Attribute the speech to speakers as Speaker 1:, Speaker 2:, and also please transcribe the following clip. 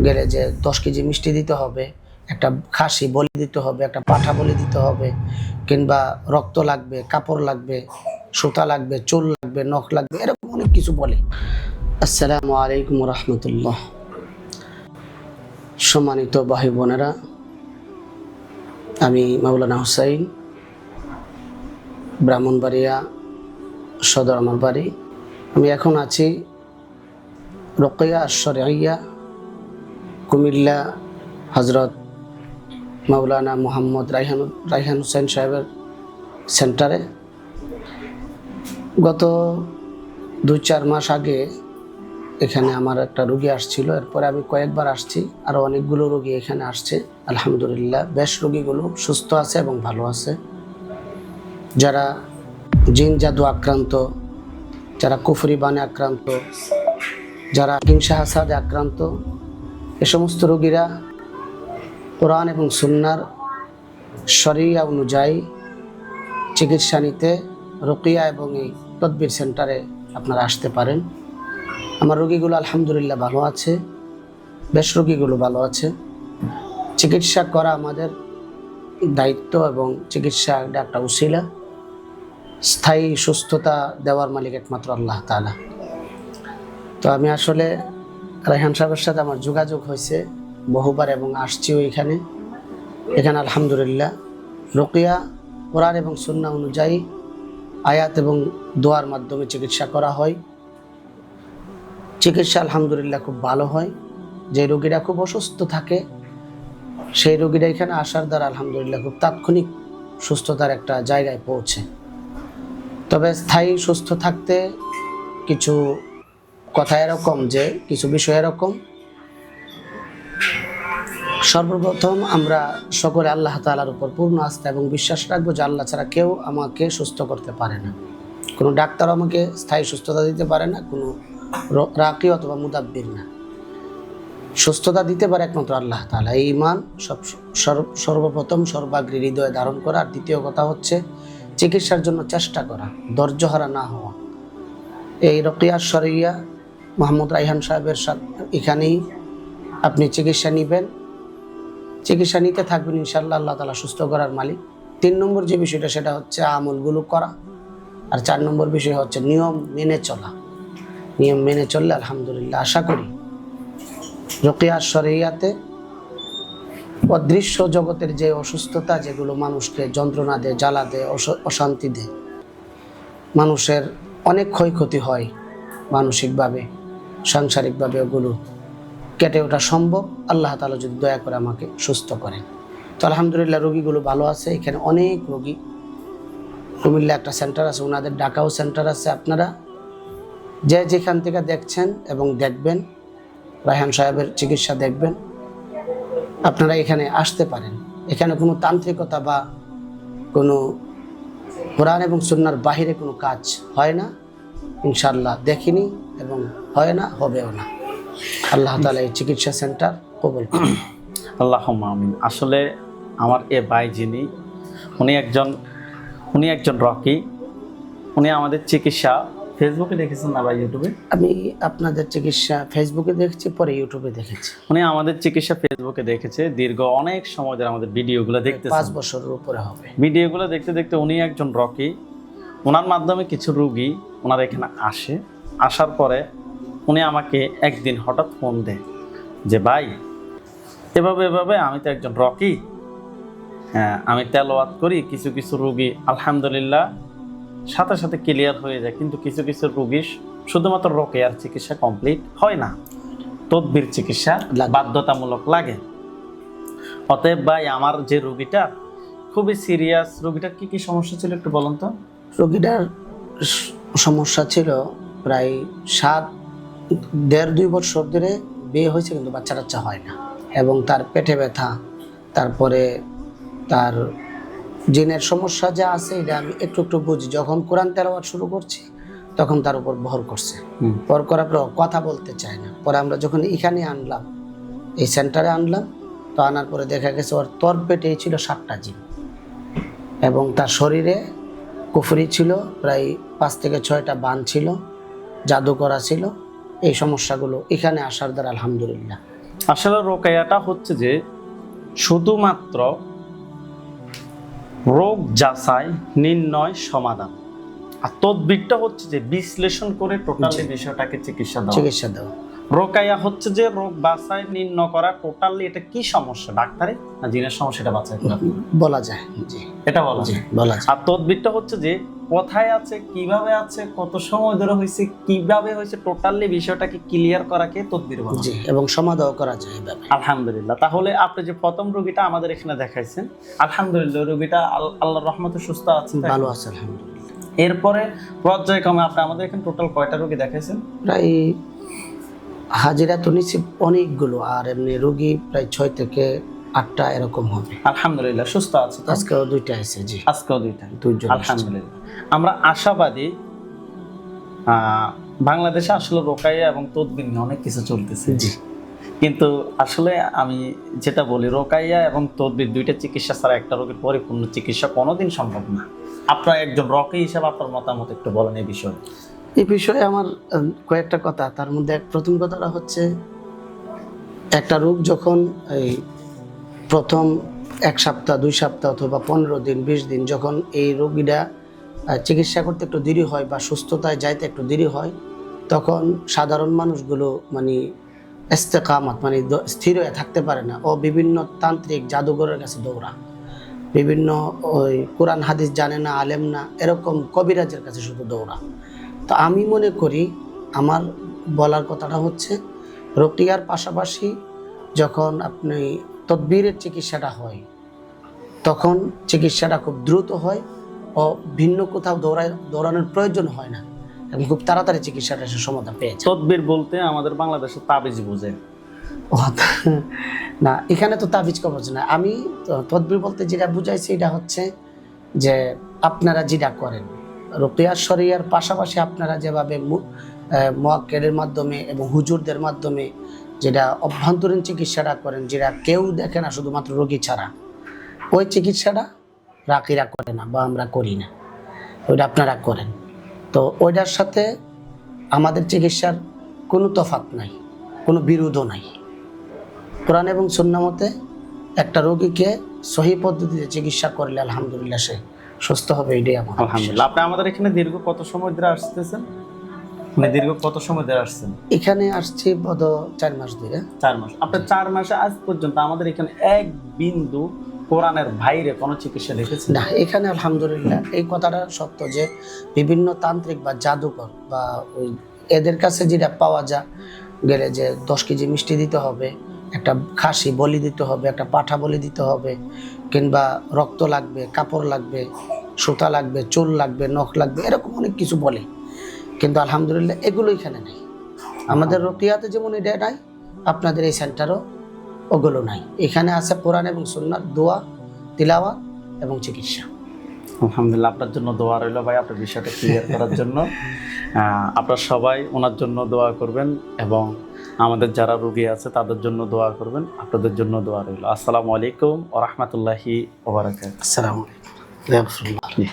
Speaker 1: গেলে যে 10 কেজি মিষ্টি দিতে হবে, একটা খাসি বলি দিতে হবে, একটা পাঠা বলি দিতে হবে, কিংবা রক্ত লাগবে, কাপড় লাগবে, সুতা লাগবে, চুল লাগবে, নখ লাগবে, এরকম অনেক কিছু বলে। আসসালামু আলাইকুম রহমতুল্লাহ। সম্মানিত ভাই বোনেরা, আমি মাওলানা হুসাইন, ব্রাহ্মণবাড়িয়া সদর আমার বাড়ি। আমি এখন আছি রোকেয়া আশ-শরঈয়া, কুমিল্লা হজরত মাওলানা মোহাম্মদ রায়হান হুসাইন সাহেবের সেন্টারে। গত 2-4 মাস আগে এখানে আমার একটা রোগী আসছিল, এরপরে আমি কয়েকবার আসছি, আরও অনেকগুলো রোগী এখানে আসছে। আলহামদুলিল্লাহ বেশ রোগীগুলো সুস্থ আছে এবং ভালো আছে। যারা জিন জাদু আক্রান্ত, যারা কুফরি বানে আক্রান্ত, যারা হিংসা হাসাদে আক্রান্ত, এ সমস্ত রোগীরা কোরআন এবং সুন্নাহর শরিয়া অনুযায়ী চিকিৎসা নিতে রুকিয়া এবং এই তদবির সেন্টারে আপনারা আসতে পারেন। আমার রোগীগুলো আলহামদুলিল্লাহ ভালো আছে, বেশ রোগীগুলো ভালো আছে। চিকিৎসা করা আমাদের দায়িত্ব এবং চিকিৎসা একটা উসিলা। স্থায়ী সুস্থতা দেওয়ার মালিক একমাত্র আল্লাহ তাআলা। তো আমি আসলে রায়হান সাহেবের সাথে আমার যোগাযোগ হয়েছে বহুবার এবং আসছিও এখানে আলহামদুলিল্লাহ রুকিয়া কোরআন এবং সুন্নাহ অনুযায়ী আয়াত এবং দোয়ার মাধ্যমে চিকিৎসা করা হয়। চিকিৎসা আলহামদুলিল্লাহ খুব ভালো হয়। যে রোগীরা খুব অসুস্থ থাকে সেই রোগীরা এখানে আসার দ্বারা আলহামদুলিল্লাহ খুব তাৎক্ষণিক সুস্থতার একটা জায়গায় পৌঁছে। তবে স্থায়ী সুস্থ থাকতে কিছু কথা এরকম, যে কিছু বিষয় এরকম, সর্বপ্রথম আমরা সকলে আল্লাহ তাআলার উপর পূর্ণ আস্থা এবং বিশ্বাস রাখবো যে আল্লাহ ছাড়া কেউ আমাকে সুস্থ করতে পারে না। কোনো ডাক্তার আমাকে স্থায়ী সুস্থতা দিতে পারে না, কোনো রাকি অথবা মুদাব্বির না। সুস্থতা দিতে পারে একমাত্র আল্লাহ তাআলা। এই ঈমান সর্বপ্রথম সর্বাগ্রে হৃদয়ে ধারণ করা। আর দ্বিতীয় কথা হচ্ছে চিকিৎসার জন্য চেষ্টা করা, ধৈর্যহারা না হওয়া। এই রোকেয়া আশ-শরঈয়া মোহাম্মদ রায়হান সাহেবের সাথে এখানেই আপনি চিকিৎসা নেবেন, চিকিৎসা নিতে থাকবেন, ইনশাআল্লাহ আল্লাহ তাআলা সুস্থ করার মালিক। 3 নম্বর যে বিষয়টা সেটা হচ্ছে আমলগুলো করা। আর 4 নম্বর বিষয় হচ্ছে নিয়ম মেনে চলা। নিয়ম মেনে চললে আলহামদুলিল্লাহ আশা করি রোকেয়া আশ-শরঈয়াতে অদৃশ্য জগতের যে অসুস্থতা, যেগুলো মানুষকে যন্ত্রণা দেয়, জ্বালা দেয়, অশান্তি দেয়, মানুষের অনেক ক্ষয়ক্ষতি হয় মানসিকভাবে, সাংসারিকভাবে, ওগুলো কেটে ওঠা সম্ভব আল্লাহ তাআলা যদি দয়া করে আমাকে সুস্থ করেন। তো আলহামদুলিল্লাহ রোগীগুলো ভালো আছে। এখানে অনেক রোগী, কুমিল্লা একটা সেন্টার আছে, ওনাদের ঢাকাও সেন্টার আছে। আপনারা যে যেখান থেকে দেখছেন এবং দেখবেন রায়হান সাহেবের চিকিৎসা দেখবেন, আপনারা এখানে আসতে পারেন। এখানে কোনো তান্ত্রিকতা বা কোনো কোরআন এবং সুন্নাহর বাহিরে কোনো কাজ হয় না, ইনশাআল্লাহ দেখিনি এবং হয় না, হবেও না। আল্লাহ তাআলা এই চিকিৎসা সেন্টার কবুল করুন।
Speaker 2: আল্লাহুম্মা আমিন। আসলে আমার এ ভাই যিনি, উনি একজন রকি। উনি আমাদের চিকিৎসা ফেসবুকে দেখেছেন না বা ইউটিউবে?
Speaker 1: আমি আপনাদের চিকিৎসা ফেসবুকে দেখেছি, পরে ইউটিউবে দেখেছি।
Speaker 2: উনি আমাদের চিকিৎসা ফেসবুকে দেখেছে, দীর্ঘ অনেক সময় ধরে আমাদের ভিডিওগুলো দেখতে,
Speaker 1: 5 বছরের উপরে হবে।
Speaker 2: ভিডিওগুলো দেখতে দেখতে উনি একজন রকি। ওনার মাধ্যমে কিছু রোগী ওনার এখানে আসে। আসার পরে উনি আমাকে একদিন হঠাৎ ফোন দেয় যে ভাই এভাবে আমি তো একজন রকি, হ্যাঁ আমি তেলাওয়াত করি, কিছু কিছু রোগী আলহামদুলিল্লাহ সাথে সাথে ক্লিয়ার হয়ে যায়, কিন্তু কিছু কিছু রোগী শুধুমাত্র রোকেয়ার চিকিৎসা কমপ্লিট হয় না, তদবির চিকিৎসা বাধ্যতামূলক লাগে। অতএব ভাই আমার যে রোগীটা খুবই সিরিয়াস, রোগীটার কি কি সমস্যা ছিল একটু বলুন তো?
Speaker 1: রোগীটার সমস্যা ছিল প্রায় 1.5-2 বছর ধরে বিয়ে হয়েছে, কিন্তু বাচ্চা টাচ্চা হয় না, এবং তার পেটে ব্যথা, তারপরে তার জিনের সমস্যা যা আছে এটা আমি একটু একটু বুঝি। যখন কোরআন তেলাওয়াত শুরু করছি তখন তার উপর ভর করছে, ভর করার পর কথা বলতে চায় না। পরে আমরা যখন এখানে আনলাম, এই সেন্টারে আনলাম, তো আনার পরে দেখা গেছে ওর তর পেটেই ছিল 7টা জিন, এবং তার শরীরে কুফরি ছিল প্রায় 5 থেকে 6টা বান ছিল, জাদু করা ছিল। এই সমস্যাগুলো এখানে আসার দ্বারা আলহামদুলিল্লাহ
Speaker 2: আসলে রোকাইয়াটা হচ্ছে যে শুধুমাত্র রোগ যাচাই, নির্ণয়, সমাধান। আর তদবিরটা হচ্ছে যে বিশ্লেষণ করে টোটালি বিষয়টাকে চিকিৎসা দেওয়া। রোকাইয়া হচ্ছে যে রোগ বাছাই, নির্ণয় করা টোটালি এটা কি সমস্যা ডাক্তারে না জিনের সমস্যাটা বাছাই করা
Speaker 1: বলা যায়। জি,
Speaker 2: এটা বলা যায়। আর তদবিরটা হচ্ছে যে কোথায় আছে, কিভাবে আছে, কত সময় ধরে হয়েছে, কিভাবে হয়েছে, টোটালি বিষয়টাকে ক্লিয়ার করাকে তদবির বলা যায়
Speaker 1: এবং সমাধান করা যায় এভাবে।
Speaker 2: আলহামদুলিল্লাহ। তাহলে আপনি যে প্রথম রোগীটা আমাদের এখানে দেখাইছেন, আলহামদুলিল্লাহ রোগীটা আল্লাহর রহমতে সুস্থ আছে,
Speaker 1: ভালো আছে আলহামদুলিল্লাহ।
Speaker 2: এরপরে পর্যায়ক্রমে আপনি আমাদের এখানে টোটাল কয়টা রোগী দেখাইছেন?
Speaker 1: প্রায় হাজিরা তো নিচ্ছি অনেকগুলো, আর এমনি রোগী প্রায় 6 থেকে 8টা এরকম হবে।
Speaker 2: আলহামদুলিল্লাহ সুস্থ আছে।
Speaker 1: আজকেও 2টা আছে। জি,
Speaker 2: আজকেও 2টা।
Speaker 1: দুইজন।
Speaker 2: আলহামদুলিল্লাহ। আমরা আশাবাদী বাংলাদেশে আসলে রোকাইয়া এবং তদবির নিয়ে অনেক কিছু চলতেছে।
Speaker 1: জি,
Speaker 2: কিন্তু আসলে আমি যেটা বলি, রোকাইয়া এবং তদবির দুইটা চিকিৎসা ছাড়া একটা রোগীর পরিপূর্ণ চিকিৎসা কোনোদিন সম্ভব না। আপনার একজন রকি হিসাবে আপনার মতামত একটু বলেন এই বিষয়ে।
Speaker 1: এই বিষয়ে আমার কয়েকটা কথা। তার মধ্যে প্রথম কথাটা হচ্ছে, একটা রোগ যখন এই প্রথম 1 সপ্তাহ, 2 সপ্তাহ অথবা 15 দিন, 20 দিন যখন এই রোগীরা চিকিৎসা করতে একটু দেরি হয় বা সুস্থতায় যাইতে একটু দেরি হয়, তখন সাধারণ মানুষগুলো মানে ইস্তেকামাত মানে স্থির হয়ে থাকতে পারে না ও বিভিন্ন তান্ত্রিক জাদুঘরের কাছে দৌড়া, বিভিন্ন ওই কোরআন হাদিস জানে না, আলেম না, এরকম কবিরাজের কাছে শুধু দৌড়া। তো আমি মনে করি, আমার বলার কথাটা হচ্ছে, রোকিয়ার পাশাপাশি যখন আপনি তদবিরের চিকিৎসাটা হয়, তখন চিকিৎসাটা খুব দ্রুত হয় ও ভিন্ন কোথাও দৌড়ানোর প্রয়োজন হয় না, এবং খুব তাড়াতাড়ি চিকিৎসাটা সে সমাধান পেয়েছে।
Speaker 2: তদবির বলতে আমাদের বাংলাদেশে তাবিজ বোঝে
Speaker 1: না, এখানে তো তাবিজ কবজ না। আমি তদবির বলতে যেটা বুঝাইছি, এটা হচ্ছে যে আপনারা যেটা করেন রুকিয়া শরিয়ার পাশাপাশি আপনারা যেভাবে মুয়াক্কিলের মাধ্যমে এবং হুজুরদের মাধ্যমে যেটা অভ্যন্তরীণ চিকিৎসাটা করেন, যেটা কেউ দেখে না শুধুমাত্র রোগী ছাড়া, ওই চিকিৎসাটা রাকিরা করে না বা আমরা করি না, ওইটা আপনারা করেন। তো ওইটার সাথে আমাদের চিকিৎসার কোনো তফাৎ নাই, কোনো বিরোধও নাই। কোরআন এবং সুন্নাহ মতে একটা রোগীকে সহি পদ্ধতিতে চিকিৎসা করলে আলহামদুলিল্লাহ সে সুস্থ হবে, এটাই আমার
Speaker 2: আলহামদুলিল্লাহ। আপনি আমাদের এখানে দীর্ঘ কত সময় ধরে আসতেছেন? মানে দীর্ঘ কত সময় ধরে আসছেন?
Speaker 1: এখানে আসছি বোধ 4 মাস ধরে।
Speaker 2: 4 মাস। আপনি 4 মাসে আজ পর্যন্ত আমাদের এখানে এক বিন্দু কোরআনের বাইরে কোনো চিকিৎসা দেখেছেন
Speaker 1: না? এখানে আলহামদুলিল্লাহ এই কথাটা সত্য যে বিভিন্ন তান্ত্রিক বা জাদুকর বা ওই এদের কাছে যেটা পাওয়া যায় গেলে যে 10 কেজি মিষ্টি দিতে হবে, একটা খাসি বলি দিতে হবে, একটা পাঠা বলি দিতে হবে, কিংবা রক্ত লাগবে, কাপড় লাগবে, সুতা লাগবে, চুল লাগবে, নখ লাগবে, এরকম অনেক কিছু বলে। কিন্তু আলহামদুলিল্লাহ এগুলো এখানে নেই। আমাদের রকিয়াতে যেমন এটা নাই, আপনাদের এই সেন্টারও ওগুলো নাই। এখানে আছে কোরআন এবং সুন্নাহর দোয়া, তিলাওয়াত এবং চিকিৎসা।
Speaker 2: আলহামদুলিল্লাহ। আপনার জন্য দোয়া রইল ভাই, আপনার বিষয়টা ক্লিয়ার করার জন্য। আপনারা সবাই ওনার জন্য দোয়া করবেন এবং আমাদের যারা রোগী আছে তাদের জন্য দোয়া করবেন। আপনাদের জন্য দোয়া রইল। আসসালামু আলাইকুম ওয়া রাহমাতুল্লাহি ওয়া বারাকাতুহু।
Speaker 1: আসসালামু আলাইকুম ওয়া রাহমাতুল্লাহ।